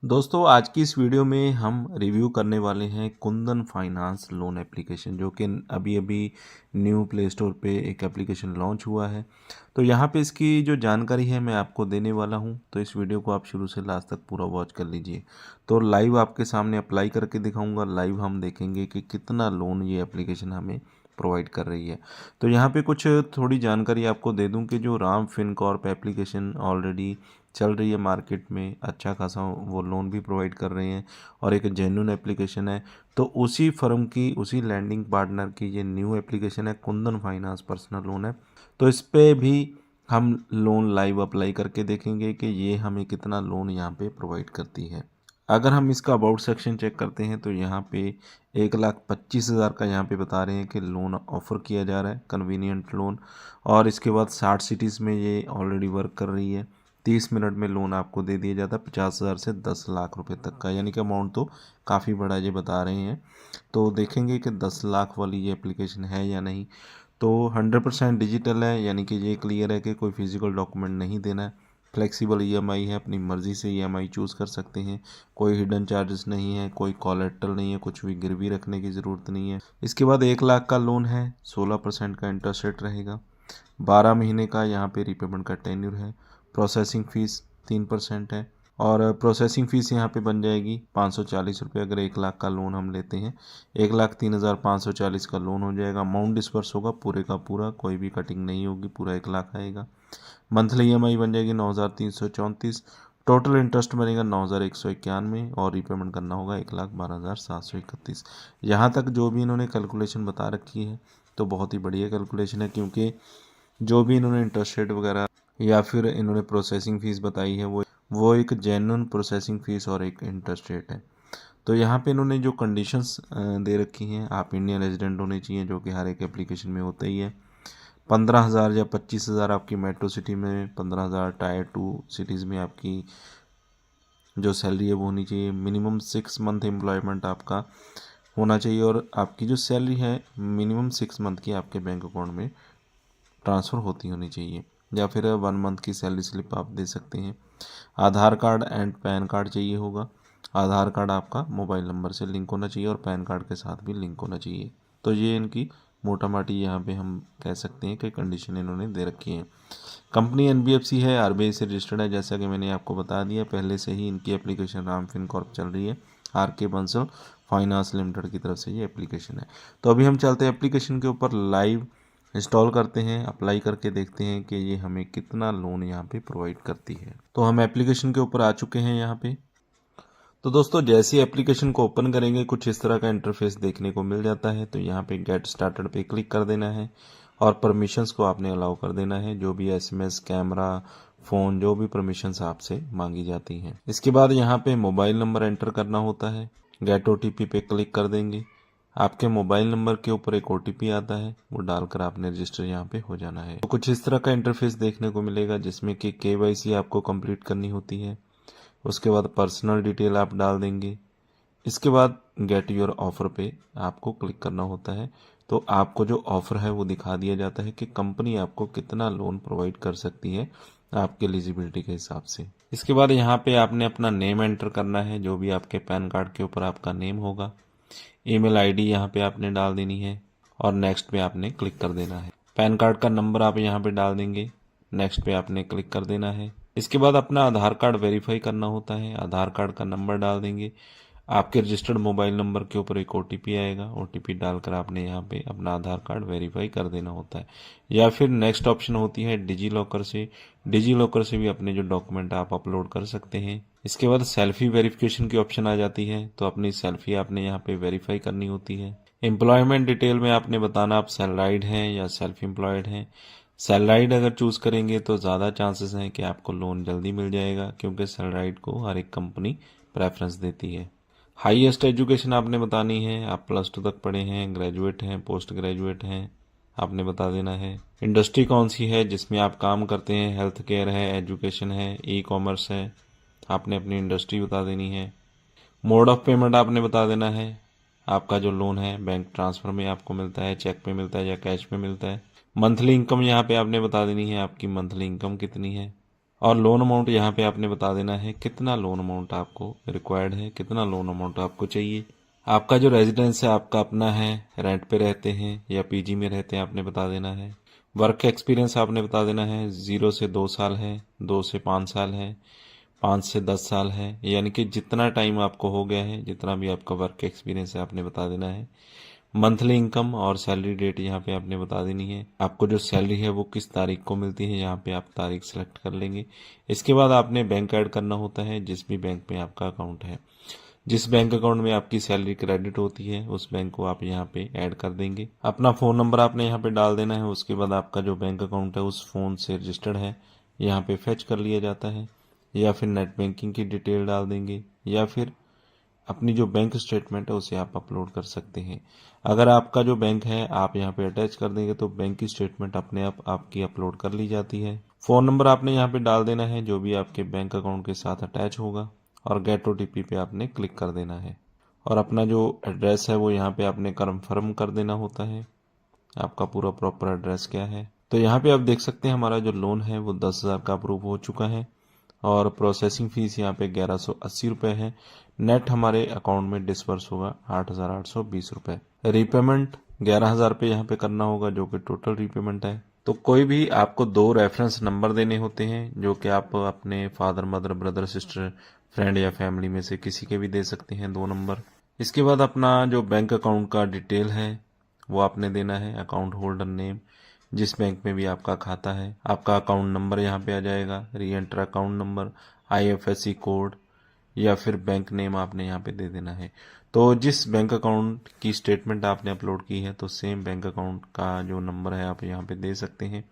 दोस्तों आज की इस वीडियो में हम रिव्यू करने वाले हैं कुंदन फाइनेंस लोन एप्लीकेशन जो कि अभी अभी न्यू प्ले स्टोर पे एक एप्लीकेशन लॉन्च हुआ है। तो यहाँ पे इसकी जो जानकारी है मैं आपको देने वाला हूँ, तो इस वीडियो को आप शुरू से लास्ट तक पूरा वॉच कर लीजिए। तो लाइव आपके सामने अप्लाई करके दिखाऊंगा, लाइव हम देखेंगे कि कितना लोन ये एप्लीकेशन हमें प्रोवाइड कर रही है। तो यहाँ पे कुछ थोड़ी जानकारी आपको दे दूं कि जो राम फिनकॉर्प एप्लीकेशन ऑलरेडी चल रही है मार्केट में, अच्छा खासा वो लोन भी प्रोवाइड कर रहे हैं और एक जेन्युइन एप्लीकेशन है। तो उसी फर्म की, उसी लैंडिंग पार्टनर की ये न्यू एप्लीकेशन है कुंदन फाइनेंस पर्सनल लोन है। तो इस पे भी हम लोन लाइव अप्लाई करके देखेंगे कि ये हमें कितना लोन यहाँ पे प्रोवाइड करती है। अगर हम इसका अबाउट सेक्शन चेक करते हैं तो यहाँ पे 1,25,000 का यहाँ पे बता रहे हैं कि लोन ऑफ़र किया जा रहा है, कन्वीनियंट लोन। और इसके बाद 60 सिटीज़ में ये ऑलरेडी वर्क कर रही है। 30 मिनट में लोन आपको दे दिया जाता है 50,000 से 10 लाख रुपए तक का, यानी कि अमाउंट तो काफ़ी बड़ा ये बता रहे हैं। तो देखेंगे कि 10 लाख वाली ये एप्लीकेशन है या नहीं। तो 100% डिजिटल है, यानी कि ये क्लियर है कि कोई फिजिकल डॉक्यूमेंट नहीं देना है। फ्लेक्सिबल ईएमआई है, अपनी मर्ज़ी से ईएमआई चूज़ कर सकते हैं। कोई हिडन चार्जेस नहीं है, कोई कोलेट्रल नहीं है, कुछ भी गिरवी रखने की ज़रूरत नहीं है। इसके बाद 1 लाख का लोन है, 16% का इंटरेस्ट रेट रहेगा। 12 महीने का यहाँ पे रीपेमेंट का टेन्यूर है। प्रोसेसिंग फ़ीस 3% है और प्रोसेसिंग फ़ीस यहाँ पे बन जाएगी 540 रुपये। अगर 1 लाख का लोन हम लेते हैं, 1,03,540 का लोन हो जाएगा। अमाउंट डिस्पर्स होगा पूरे का पूरा, कोई भी कटिंग नहीं होगी, पूरा 1 लाख आएगा। मंथली ईएमआई बन जाएगी 9,334। टोटल इंटरेस्ट बनेगा 9,191 और रीपेमेंट करना होगा 1,12,731। यहाँ तक जो भी इन्होंने कैलकुलेशन बता रखी है तो बहुत ही बढ़िया कैलकुलेशन है, क्योंकि जो भी इन्होंने इंटरेस्ट रेट वगैरह या फिर इन्होंने प्रोसेसिंग फ़ीस बताई है वो एक जेन्युइन प्रोसेसिंग फ़ीस और एक इंटरेस्ट रेट है। तो यहाँ पे इन्होंने जो कंडीशंस दे रखी हैं, आप इंडियन रेजिडेंट होने चाहिए, जो कि हर एक एप्लीकेशन में होता ही है। 15,000 या 25,000 आपकी मेट्रो सिटी में, 15,000 टायर 2 सिटीज़ में आपकी जो सैलरी है वो होनी चाहिए। मिनिमम 6 मंथ एम्प्लॉयमेंट आपका होना चाहिए और आपकी जो सैलरी है मिनिमम 6 मंथ की आपके बैंक अकाउंट में ट्रांसफ़र होती होनी चाहिए, या फिर 1 मंथ की सैलरी स्लिप आप दे सकते हैं। आधार कार्ड एंड पैन कार्ड चाहिए होगा। आधार कार्ड आपका मोबाइल नंबर से लिंक होना चाहिए और पैन कार्ड के साथ भी लिंक होना चाहिए। तो ये इनकी मोटा माटी यहाँ पे हम कह सकते हैं कि कंडीशन इन्होंने दे रखी है। कंपनी एनबीएफसी है, आरबीआई से रजिस्टर्ड है, जैसा कि मैंने आपको बता दिया पहले से ही। इनकी एप्लीकेशन राम फिनकॉर्प चल रही है, आर के बंसल फाइनेंस लिमिटेड की तरफ से ये एप्लीकेशन है। तो अभी हम चलते हैं एप्लीकेशन के ऊपर, लाइव इंस्टॉल करते हैं, अप्लाई करके देखते हैं कि ये हमें कितना लोन यहाँ पे प्रोवाइड करती है। तो हम एप्लीकेशन के ऊपर आ चुके हैं यहाँ पे। तो दोस्तों जैसे ही एप्लीकेशन को ओपन करेंगे कुछ इस तरह का इंटरफेस देखने को मिल जाता है। तो यहाँ पे गेट स्टार्टेड पे क्लिक कर देना है और परमिशंस को आपने अलाउ कर देना है, जो भी एसएमएस, कैमरा, फ़ोन, जो भी परमिशंस आपसे मांगी जाती हैं। इसके बाद यहाँ पे मोबाइल नंबर एंटर करना होता है। गेट ओटीपी पे क्लिक कर देंगे। आपके मोबाइल नंबर के ऊपर एक ओटीपी आता है, वो डालकर आपने रजिस्टर यहाँ पे हो जाना है। तो कुछ इस तरह का इंटरफेस देखने को मिलेगा, जिसमें कि केवाईसी आपको कंप्लीट करनी होती है। उसके बाद पर्सनल डिटेल आप डाल देंगे। इसके बाद गेट योर ऑफर पे आपको क्लिक करना होता है। तो आपको जो ऑफर है वो दिखा दिया जाता है कि कंपनी आपको कितना लोन प्रोवाइड कर सकती है आपके एलिजिबिलिटी के हिसाब से। इसके बाद यहाँ पे आपने अपना नेम एंटर करना है, जो भी आपके पैन कार्ड के ऊपर आपका नेम होगा। ईमेल आईडी यहाँ पे आपने डाल देनी है और नेक्स्ट पे आपने क्लिक कर देना है। पैन कार्ड का नंबर आप यहाँ पे डाल देंगे, नेक्स्ट पे आपने क्लिक कर देना है। इसके बाद अपना आधार कार्ड वेरीफाई करना होता है, आधार कार्ड का नंबर डाल देंगे। आपके रजिस्टर्ड मोबाइल नंबर के ऊपर एक ओटीपी आएगा, ओटीपी डालकर आपने यहाँ पे अपना आधार कार्ड वेरीफाई कर देना होता है। या फिर नेक्स्ट ऑप्शन होती है डिजी लॉकर से, डिजी लॉकर से भी अपने जो डॉक्यूमेंट आप अपलोड कर सकते हैं। इसके बाद सेल्फी वेरिफिकेशन की ऑप्शन आ जाती है, तो अपनी सेल्फी आपने यहाँ पे वेरीफाई करनी होती है। एम्प्लॉयमेंट डिटेल में आपने बताना आप सैलराइड हैं या सेल्फ एम्प्लॉयड हैं। सैलराइड अगर चूज़ करेंगे तो ज़्यादा चांसेस हैं कि आपको लोन जल्दी मिल जाएगा, क्योंकि सैलराइड को हर एक कंपनी प्रेफरेंस देती है। हाईएस्ट एजुकेशन आपने बतानी है, आप +2 तक पढ़े हैं, ग्रेजुएट हैं, पोस्ट ग्रेजुएट हैं, आपने बता देना है। इंडस्ट्री कौन सी है जिसमें आप काम करते हैं, हेल्थ केयर है, एजुकेशन है, ई कॉमर्स है, आपने अपनी इंडस्ट्री बता देनी है। मोड ऑफ पेमेंट आपने बता देना है, आपका जो लोन है बैंक ट्रांसफ़र में आपको मिलता है, चेक पे मिलता है या कैश पे मिलता है। मंथली इनकम यहाँ पे आपने बता देनी है, आपकी मंथली इनकम कितनी है। और लोन अमाउंट यहाँ पे आपने बता देना है कितना लोन अमाउंट आपको रिक्वायर्ड है, कितना लोन अमाउंट आपको चाहिए। आपका जो रेजिडेंस है आपका अपना है, रेंट पे रहते हैं या पीजी में रहते हैं, आपने बता देना है। वर्क एक्सपीरियंस आपने बता देना है, 0 से 2 साल है, 2 से 5 साल है, 5 से 10 साल है, यानी कि जितना टाइम आपको हो गया है, जितना भी आपका वर्क एक्सपीरियंस है आपने बता देना है। मंथली इनकम और सैलरी डेट यहाँ पे आपने बता देनी है। आपको जो सैलरी है वो किस तारीख को मिलती है, यहाँ पे आप तारीख सेलेक्ट कर लेंगे। इसके बाद आपने बैंक ऐड करना होता है, जिस भी बैंक में आपका अकाउंट है। जिस बैंक अकाउंट में आपकी सैलरी क्रेडिट होती है उस बैंक को आप यहाँ पे ऐड कर देंगे। अपना फ़ोन नंबर आपने यहाँ पे डाल देना है। उसके बाद आपका जो बैंक अकाउंट है उस फ़ोन से रजिस्टर्ड है यहाँ पे फेच कर लिया जाता है, या फिर नेट बैंकिंग की डिटेल डाल देंगे, या फिर अपनी जो बैंक स्टेटमेंट है उसे आप अपलोड कर सकते हैं। अगर आपका जो बैंक है आप यहाँ पे अटैच कर देंगे तो बैंक की स्टेटमेंट अपने आप आपकी अपलोड कर ली जाती है। फ़ोन नंबर आपने यहाँ पे डाल देना है जो भी आपके बैंक अकाउंट के साथ अटैच होगा, और गेट ओटीपी पे आपने क्लिक कर देना है। और अपना जो एड्रेस है वो यहाँ पे आपने कन्फर्म कर देना होता है, आपका पूरा प्रॉपर एड्रेस क्या है। तो यहाँ पे आप देख सकते हैं हमारा जो लोन है वो 10,000 का अप्रूव हो चुका है, और प्रोसेसिंग फीस यहाँ पे 1180 रुपये है। नेट हमारे अकाउंट में डिसबर्स होगा 8,820 रुपये। रीपेमेंट 11,000 रुपये यहाँ पे करना होगा, जो कि टोटल रीपेमेंट है। तो कोई भी आपको 2 रेफरेंस नंबर देने होते हैं, जो कि आप अपने father mother brother sister friend या फैमिली में से किसी के भी दे सकते हैं 2 नंबर। इसके बाद अपना जो बैंक अकाउंट का डिटेल है वो आपने देना है, अकाउंट होल्डर नेम, जिस बैंक में भी आपका खाता है, आपका अकाउंट नंबर यहाँ पे आ जाएगा, री enter account number, IFSC code, या फिर बैंक नेम आपने यहाँ पे दे देना है। तो जिस बैंक अकाउंट की स्टेटमेंट आपने अपलोड की है तो सेम बैंक अकाउंट का जो नंबर है आप यहाँ पे दे सकते हैं।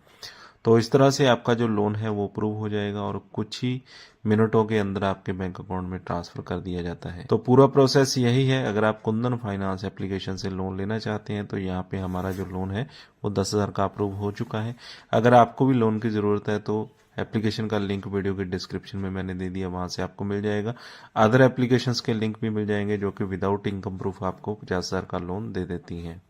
तो इस तरह से आपका जो लोन है वो अप्रूव हो जाएगा और कुछ ही मिनटों के अंदर आपके बैंक अकाउंट में ट्रांसफ़र कर दिया जाता है। तो पूरा प्रोसेस यही है। अगर आप कुंदन फाइनेंस एप्लीकेशन से लोन लेना चाहते हैं तो यहाँ पे हमारा जो लोन है वो 10,000 का अप्रूव हो चुका है। अगर आपको भी लोन की ज़रूरत है तो एप्लीकेशन का लिंक वीडियो के डिस्क्रिप्शन में मैंने दे दिया, वहाँ से आपको मिल जाएगा। अदर एप्लीकेशंस के लिंक भी मिल जाएंगे जो कि विदाउट इनकम प्रूफ आपको 50,000 का लोन दे देती हैं।